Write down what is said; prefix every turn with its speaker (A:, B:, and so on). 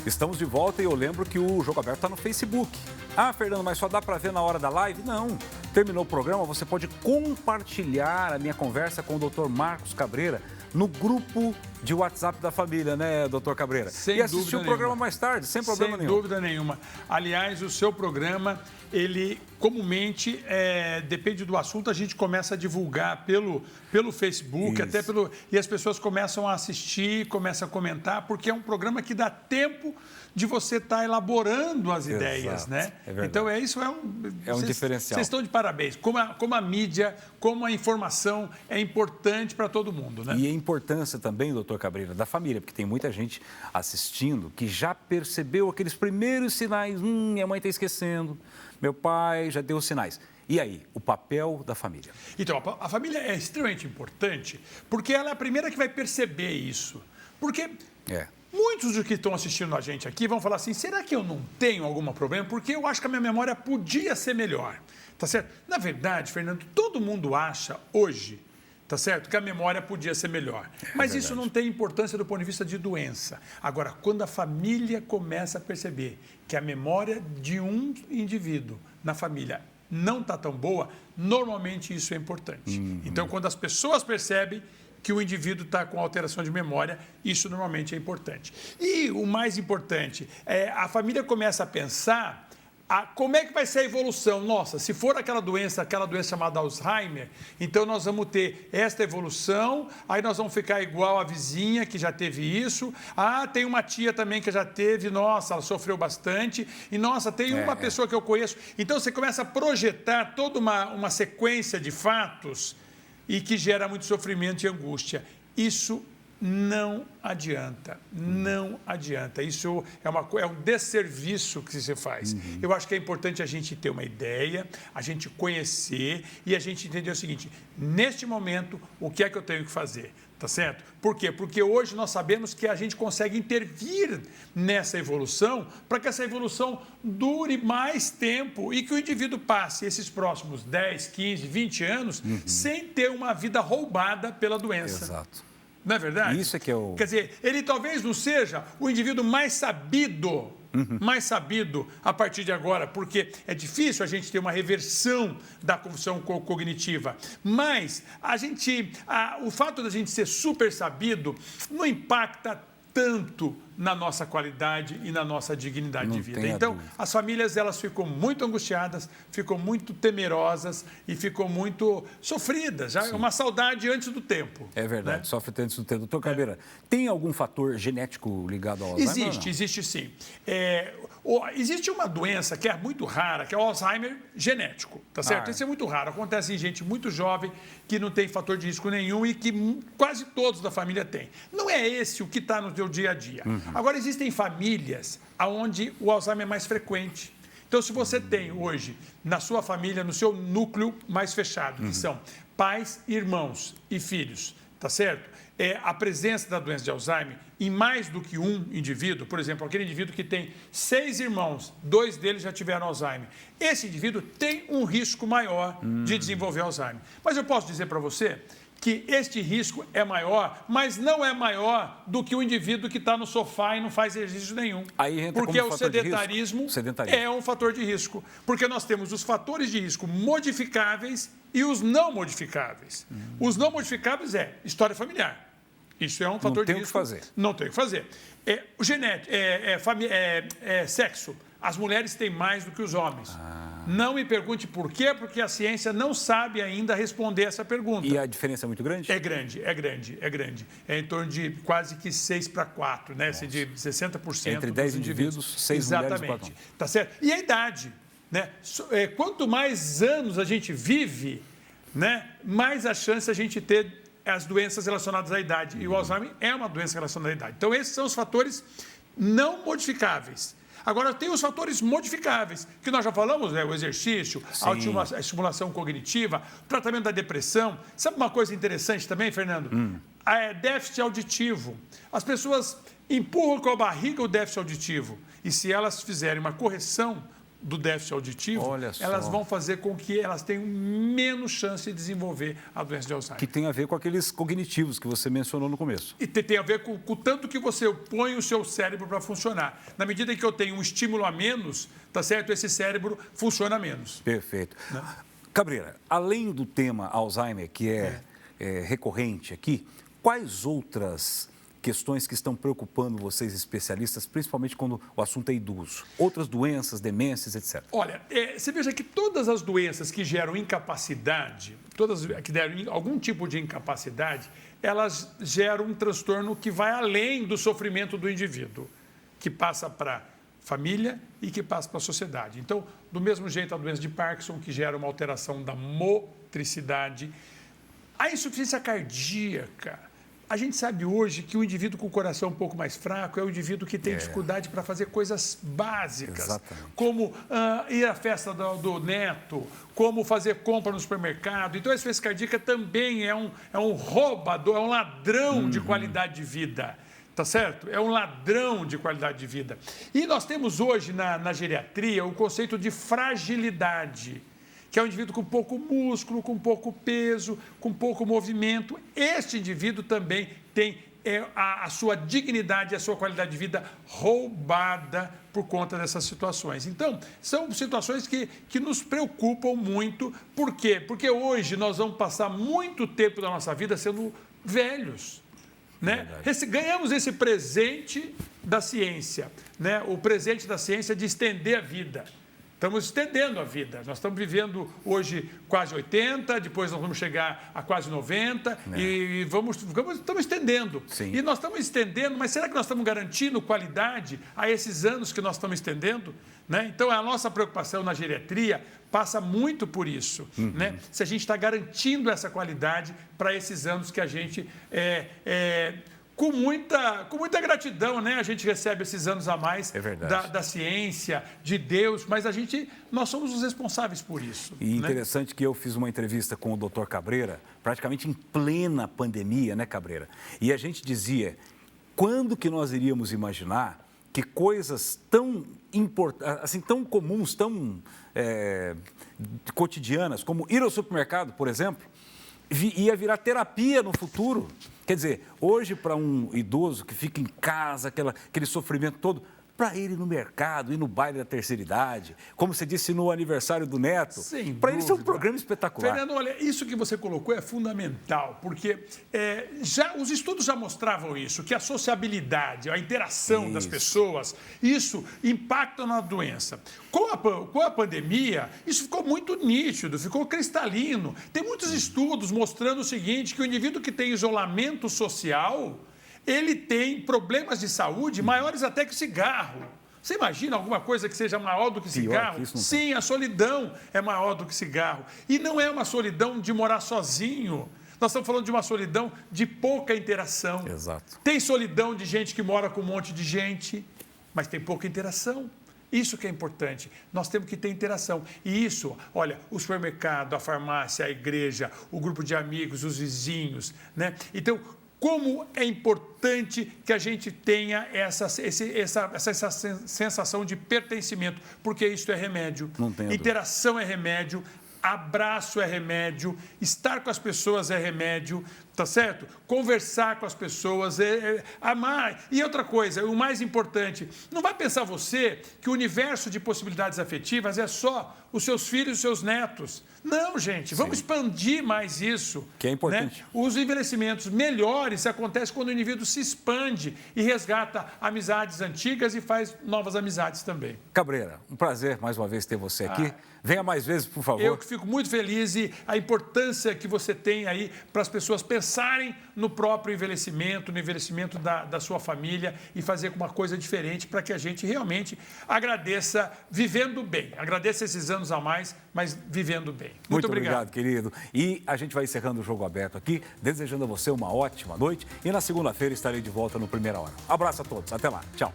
A: Estamos de volta e eu lembro que o Jogo Aberto está no Facebook. Ah, Fernando, mas só dá para ver na hora da live? Não. Terminou o programa, você pode compartilhar a minha conversa com o Dr. Marcos Cabreira no grupo de WhatsApp da família, né, doutor Cabreira?
B: Sem
A: e assistir o programa
B: nenhuma.
A: mais tarde, sem problema nenhum.
B: Sem dúvida nenhuma. Aliás, o seu programa, ele comumente, depende do assunto, a gente começa a divulgar pelo Facebook, até e as pessoas começam a assistir, começam a comentar, porque é um programa que dá tempo de você estar elaborando as ideias, né?
A: É verdade.
B: Então, isso é um
A: diferencial.
B: Vocês estão de parabéns. Como a mídia, como a informação é importante para todo mundo, né?
A: E a importância também, doutor Cabreira, da família, porque tem muita gente assistindo que já percebeu aqueles primeiros sinais. Minha mãe está esquecendo, meu pai já deu sinais. E aí, o papel da família?
B: Então, a família é extremamente importante porque ela é a primeira que vai perceber isso. Porque muitos dos que estão assistindo a gente aqui vão falar assim, será que eu não tenho algum problema? Porque eu acho que a minha memória podia ser melhor, tá certo? Na verdade, Fernando, todo mundo acha hoje, tá certo, que a memória podia ser melhor. Mas isso não tem importância do ponto de vista de doença. Agora, quando a família começa a perceber que a memória de um indivíduo na família não está tão boa, normalmente isso é importante. Então, quando as pessoas percebem que o indivíduo está com alteração de memória, isso normalmente é importante. E o mais importante, a família começa a pensar como é que vai ser a evolução. Nossa, se for aquela doença chamada Alzheimer, então nós vamos ter esta evolução, aí nós vamos ficar igual a vizinha que já teve isso. Ah, tem uma tia também que já teve, nossa, ela sofreu bastante. E, nossa, tem uma pessoa que eu conheço. Então, você começa a projetar toda uma sequência de fatos e que gera muito sofrimento e angústia. Isso não adianta, não adianta. Isso é um desserviço que se faz. Eu acho que é importante a gente ter uma ideia, a gente conhecer e a gente entender o seguinte, neste momento, o que é que eu tenho que fazer? Tá certo? Por quê? Porque hoje nós sabemos que a gente consegue intervir nessa evolução para que essa evolução dure mais tempo e que o indivíduo passe esses próximos 10, 15, 20 anos sem ter uma vida roubada pela doença.
A: Exato.
B: Não é verdade?
A: Isso é que é o...
B: Quer dizer, ele talvez não seja o indivíduo mais sabido a partir de agora, porque é difícil a gente ter uma reversão da função cognitiva. Mas o fato da gente ser super sabido não impacta tanto na nossa qualidade e na nossa dignidade de vida. Então, as famílias, elas ficam muito angustiadas, ficam muito temerosas e ficam muito sofridas. Já é uma saudade antes do tempo.
A: É verdade,
B: né?
A: Sofre antes do tempo. Doutor Cabreira, tem algum fator genético ligado ao Alzheimer?
B: Existe sim. Existe uma doença que é muito rara, que é o Alzheimer genético, tá certo? Isso é muito raro. Acontece em gente muito jovem que não tem fator de risco nenhum e que quase todos da família têm. Não é esse o que está no seu dia a dia. Agora, existem famílias onde o Alzheimer é mais frequente. Então, se você tem hoje, na sua família, no seu núcleo mais fechado, que são pais, irmãos e filhos, tá certo? A presença da doença de Alzheimer em mais do que um indivíduo, por exemplo, aquele indivíduo que tem 6 irmãos, 2 deles já tiveram Alzheimer. Esse indivíduo tem um risco maior de desenvolver Alzheimer. Mas eu posso dizer para você que este risco é maior, mas não é maior do que o indivíduo que está no sofá e não faz exercício nenhum.
A: Porque
B: o sedentarismo é um fator de risco. Porque nós temos os fatores de risco modificáveis e os não modificáveis. Os não modificáveis é história familiar. Isso é um fator de risco. Não tem o que fazer. O genético, sexo. As mulheres têm mais do que os homens. Não me pergunte por quê, porque a ciência não sabe ainda responder essa pergunta.
A: E a diferença é muito grande?
B: É grande. É em torno de quase que 6-4, né? De 60%.
A: Entre 10 indivíduos, 6 mulheres e 4 homens.
B: Tá certo? E a idade, né? Quanto mais anos a gente vive, né? Mais a chance a gente ter as doenças relacionadas à idade. E o Alzheimer é uma doença relacionada à idade. Então, esses são os fatores não modificáveis. Agora, tem os fatores modificáveis, que nós já falamos, o exercício, a estimulação cognitiva, o tratamento da depressão. Sabe uma coisa interessante também, Fernando? Déficit auditivo. As pessoas empurram com a barriga o déficit auditivo. E se elas fizerem uma correção do déficit auditivo, elas vão fazer com que elas tenham menos chance de desenvolver a doença de Alzheimer.
A: Que tem a ver com aqueles cognitivos que você mencionou no começo.
B: E tem a ver com o tanto que você põe o seu cérebro para funcionar. Na medida em que eu tenho um estímulo a menos, tá certo? Esse cérebro funciona menos.
A: Perfeito. Né? Cabreira, além do tema Alzheimer, que é recorrente aqui, quais outras questões que estão preocupando vocês, especialistas, principalmente quando o assunto é idoso? Outras doenças, demências, etc.
B: Olha, você veja que todas as doenças que geram incapacidade, todas que deram algum tipo de incapacidade, elas geram um transtorno que vai além do sofrimento do indivíduo, que passa para a família e que passa para a sociedade. Então, do mesmo jeito, a doença de Parkinson, que gera uma alteração da motricidade, a insuficiência cardíaca. A gente sabe hoje que o indivíduo com o coração um pouco mais fraco é o indivíduo que tem dificuldade para fazer coisas básicas.
A: Exatamente.
B: Como ir à festa do neto, como fazer compra no supermercado. Então, a insuficiência cardíaca também é um roubador, é um ladrão de qualidade de vida. Tá certo? É um ladrão de qualidade de vida. E nós temos hoje na geriatria o conceito de fragilidade, que é um indivíduo com pouco músculo, com pouco peso, com pouco movimento. Este indivíduo também tem a sua dignidade, a sua qualidade de vida roubada por conta dessas situações. Então, são situações que nos preocupam muito. Por quê? Porque hoje nós vamos passar muito tempo da nossa vida sendo velhos. Né? Ganhamos esse presente da ciência, né? O presente da ciência de estender a vida. Estamos estendendo a vida. Nós estamos vivendo hoje quase 80, depois nós vamos chegar a quase 90 e estamos estendendo.
A: Sim.
B: E nós estamos estendendo, mas será que nós estamos garantindo qualidade a esses anos que nós estamos estendendo? Né? Então, a nossa preocupação na geriatria passa muito por isso. Né? Se a gente está garantindo essa qualidade para esses anos que a gente com muita gratidão, né? A gente recebe esses anos a mais da ciência, de Deus, mas nós somos os responsáveis por isso.
A: E interessante que eu fiz uma entrevista com o Dr. Cabreira, praticamente em plena pandemia, né, Cabreira? E a gente dizia, quando que nós iríamos imaginar que coisas tão importantes, assim, tão comuns, tão cotidianas, como ir ao supermercado, por exemplo, ia virar terapia no futuro. Quer dizer, hoje para um idoso que fica em casa, aquele sofrimento todo, para ele ir no mercado, ir no baile da terceira idade, como você disse no aniversário do neto, para isso é um programa espetacular.
B: Fernando, olha, isso que você colocou é fundamental, porque os estudos já mostravam isso, que a sociabilidade, a interação das pessoas, isso impacta na doença. Com a pandemia, isso ficou muito nítido, ficou cristalino. Tem muitos estudos mostrando o seguinte, que o indivíduo que tem isolamento social, ele tem problemas de saúde maiores até que o cigarro. Você imagina alguma coisa que seja maior do que cigarro? Sim, a solidão é maior do que cigarro. E não é uma solidão de morar sozinho. Nós estamos falando de uma solidão de pouca interação.
A: Exato.
B: Tem solidão de gente que mora com um monte de gente, mas tem pouca interação. Isso que é importante. Nós temos que ter interação. E isso, olha, o supermercado, a farmácia, a igreja, o grupo de amigos, os vizinhos, né? Então, como é importante que a gente tenha essa sensação de pertencimento, porque isso é remédio.
A: Não tenho
B: Interação é remédio, abraço é remédio, estar com as pessoas é remédio, tá certo? Conversar com as pessoas, amar. E outra coisa, o mais importante, não vai pensar você que o universo de possibilidades afetivas é só os seus filhos e os seus netos. Não, gente, vamos expandir mais isso.
A: Que é importante.
B: Né? Os envelhecimentos melhores acontecem quando o indivíduo se expande e resgata amizades antigas e faz novas amizades também.
A: Cabreira, um prazer mais uma vez ter você aqui. Venha mais vezes, por favor.
B: Eu que fico muito feliz e a importância que você tem aí para as pessoas pensarem no próprio envelhecimento, no envelhecimento da sua família e fazer uma coisa diferente para que a gente realmente agradeça vivendo bem. Agradeça esses anos a mais, mas vivendo bem.
A: Muito obrigado, querido. E a gente vai encerrando o Jogo Aberto aqui, desejando a você uma ótima noite. E na segunda-feira estarei de volta no Primeira Hora. Abraço a todos. Até lá. Tchau.